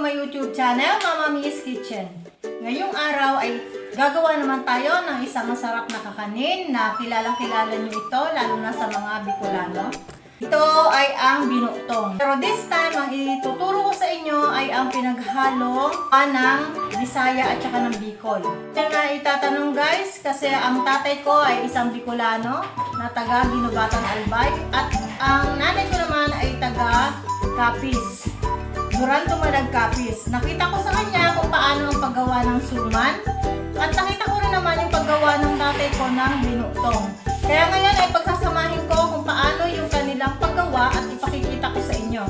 to my YouTube channel, Mama Mi's Kitchen. Ngayong araw ay gagawa naman tayo ng isang masarap na kakanin na kilala-kilala nyo ito, lalo na sa mga Bicolano. Ito ay ang binutong. Pero this time, ang ituturo ko sa inyo ay ang pinaghalong ng Bisaya at saka ng Bicol. Yan na itatanong guys, kasi ang tatay ko ay isang Bicolano na taga Ginubatan Albay at ang nanay ko naman ay taga Capiz. Duran Tumalag Capiz. Nakita ko sa kanya kung paano ang paggawa ng suman at nakita ko rin naman yung paggawa ng tatay ko ng binutong. Kaya ngayon ay pagsasamahin ko kung paano yung kanilang paggawa at ipakikita ko sa inyo.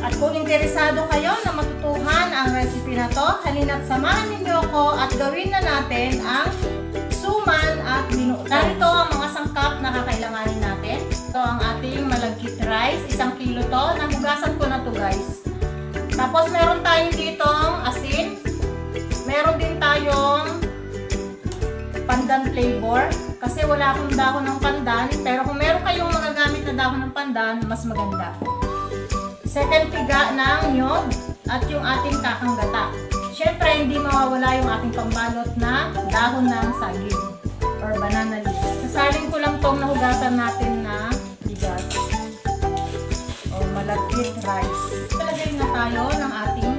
At kung interesado kayo na matutuhan ang recipe na to, halina't samahan ninyo ako at gawin na natin ang suman at binutong. Narito ang mga sangkap na kakailanganin natin. Ito ang ating malagkit rice, 1 kilo to. Nahugasan ko na to guys. Tapos meron tayong ditong asin. Meron din tayong pandan flavor. Kasi wala akong dahon ng pandan. Pero kung meron kayong magagamit na dahon ng pandan, mas maganda. Second piga ng nyog at yung ating kakang gata. Siyempre, hindi mawawala yung ating pambalot na dahon ng saging or banana leaf. Sasalin ko lang tong nahugasan natin na bigas o malagkit rice. Talagay na tayo ng ating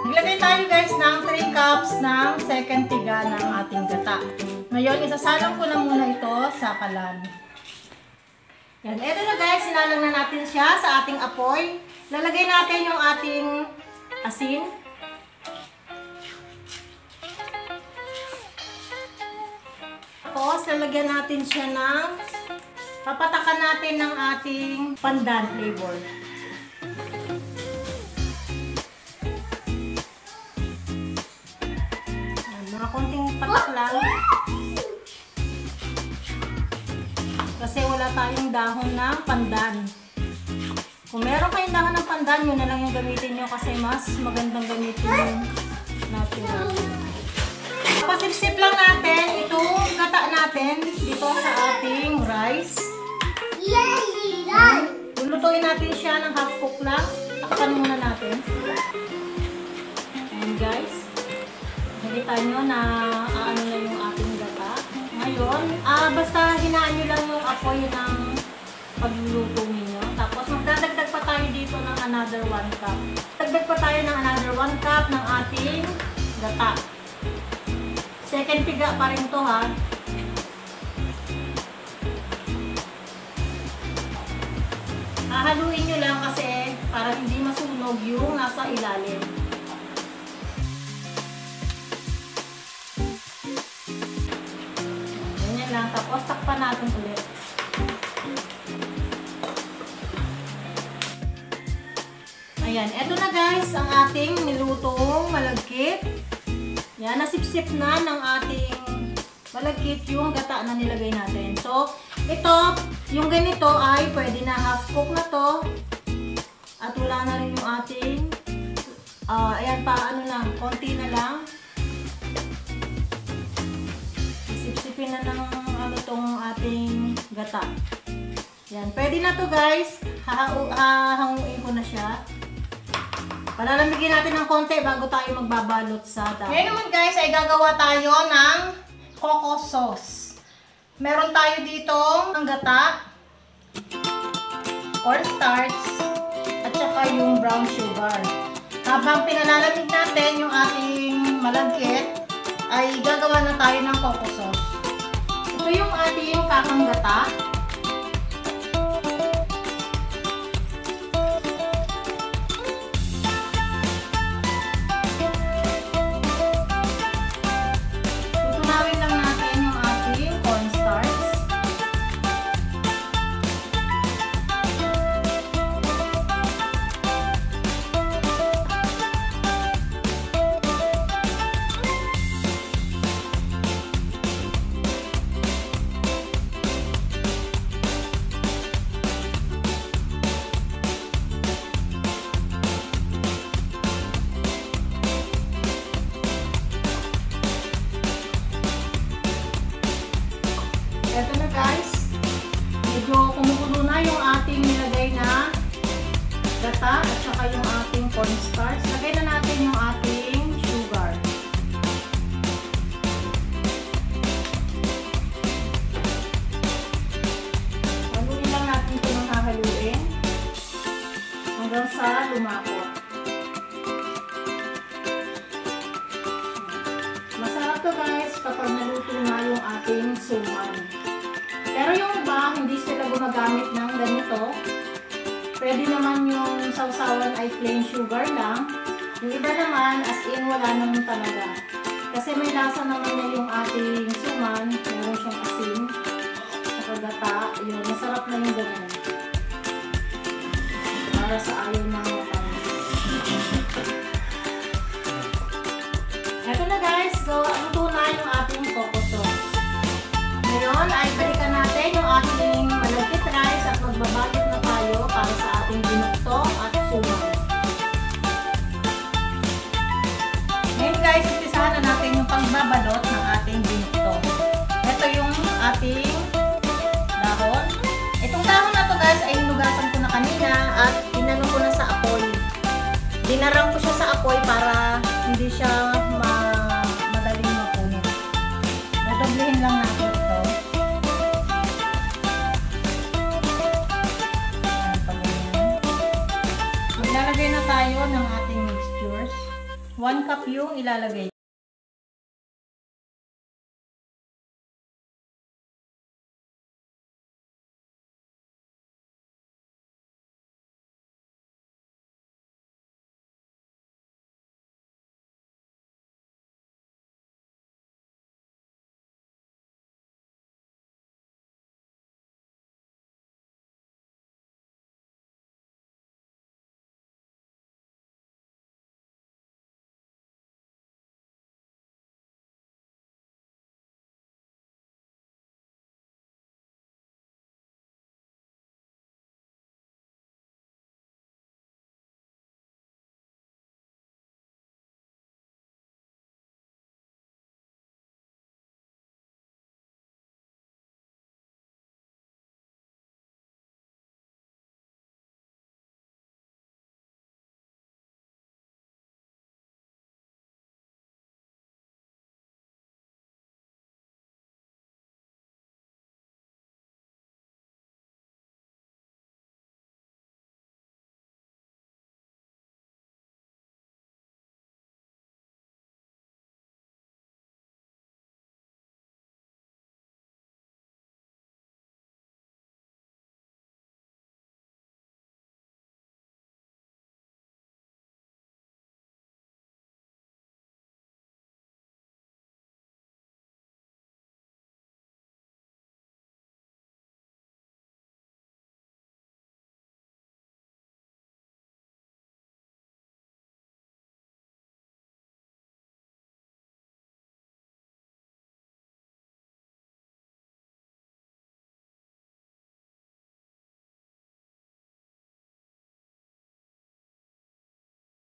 Naglagay tayo guys ng 3 cups ng second tiga ng ating gata. Ngayon, isasalang ko na muna ito sa kalan. Yan, eto na guys, sinalang na natin siya sa ating apoy. Lalagay natin yung ating asin. Tapos, lalagyan natin siya ng, papatakan natin ng ating pandan flavor. Mga konting patak lang. Kasi wala tayong dahon ng pandan. Kung meron kayong dahon ng pandan, yun na lang yung gamitin nyo kasi mas magandang gamitin yung natural. Pasip-sip lang natin itong gata natin dito sa ating rice. Lulutuin natin siya ng half cook lang. Takpan muna natin. Ayan guys. Nakita nyo na ano na yung ating gata. Ngayon, basta hinaan nyo lang yung apoy ng pagluluto ninyo. Tapos magdadagdag pa tayo dito ng another 1 cup. Dagdag pa tayo ng another 1 cup ng ating gata. Second piga pa rin to ha. Haluin nyo lang kasi para hindi masunog yung nasa ilalim. Lang, tapos takpan natin ulit. Ayan, eto na guys ang ating nilutong malagkit. Yan, nasipsip na ng ating malagkit yung gata na nilagay natin. So, ito, yung ganito ay pwede na half cook na to. At wala na rin yung ating ayan pa, ano lang, konti na lang. Sipsipin na ng tong ating gata. Yan, pwede na to guys. Hahanguin ko na siya. Palalamigin natin ng konti bago tayo magbabalot sa dahon. Ngayon naman guys ay gagawa tayo ng coco sauce. Meron tayo dito ang gata, cornstarch, at saka yung brown sugar. Habang pinalalamig natin yung ating malagkit, ay gagawa na tayo ng coco sauce. Ito yung ating kakang gata. Tutunawin lang natin yung ating cornstarch. na yung ating nilagay na gata at saka yung ating cornstarch. Lagay na natin yung ating sugar. Haluin lang natin ito ng hahaluin hanggang sa lumapot. Masarap to guys kapag naluto na yung ating suman. Pero yung iba, hindi sila gumagamit ng ganito. Pwede naman yung sausawan ay plain sugar lang. Yung iba naman, as in, wala naman talaga. Kasi may lasa naman na yung ating suman. Meron siyang asin. Saka gata. Yun, masarap na yung ganyan. Para sa ayaw ng matamis. Eto na guys, luto na yung ating coco sauce. Ngayon ay balikan natin yung ating malagkit rice at magbabalot na tayo para sa ating binuktong at suman. Ngayon guys, umpisahan na natin yung pagbabalot ng ating binuktong. Ito yung ating dahon. Itong dahon na to guys ay hinugasan ko na kanina at inano ko na sa apoy. Dinarang ko siya sa apoy para hindi siya madaling mapunit. Dadoblehin lang natin ito. Maglalagay na tayo ng ating mixtures. 1 cup yung ilalagay.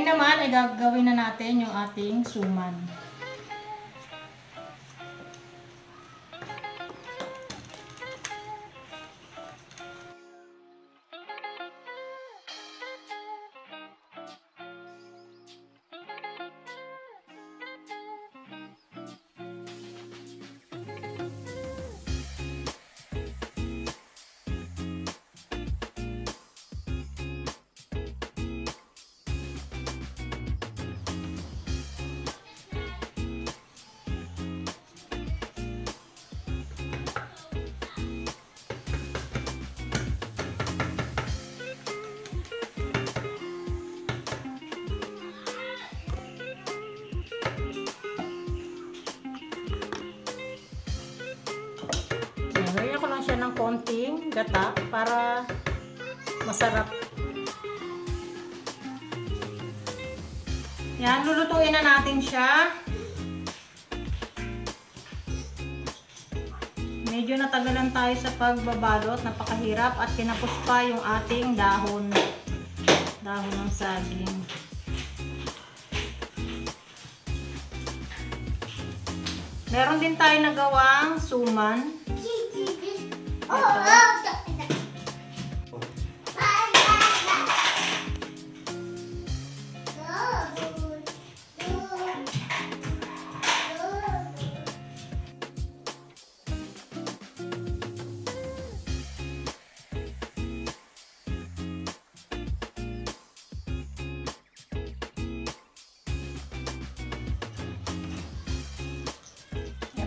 Naman ay gagawin na natin yung ating suman. Lagyan ko lang siya ng konting gata para masarap. Yan, lulutuin na natin siya. Medyo natagalan tayo sa pagbabalot, napakahirap at kinapos pa yung ating dahon ng saging. Meron din tayo nagawang suman. Ito.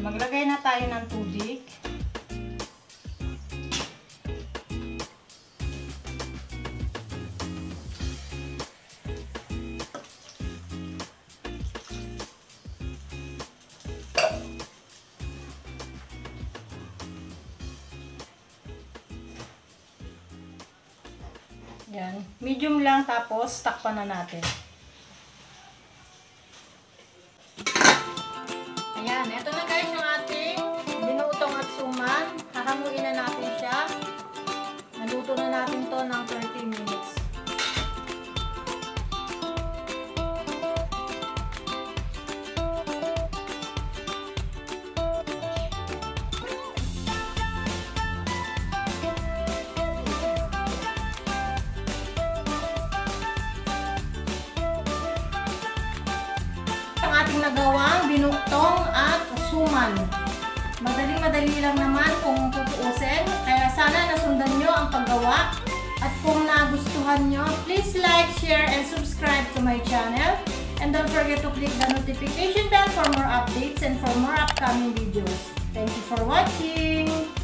Yan, maglagay na tayo ng tubig. Yan, medium lang, tapos takpan na natin. Ayan, ito na guys yung ating binutong at suman. Hahanguin na natin siya. Naluto na natin to ng 30 minutes. Ang ating nagawang binutong at suman. Madali-madali lang naman kung tutuusin. Kaya sana nasundan nyo ang paggawa. At kung nagustuhan nyo, please like, share, and subscribe to my channel. And don't forget to click the notification bell for more updates and for more upcoming videos. Thank you for watching!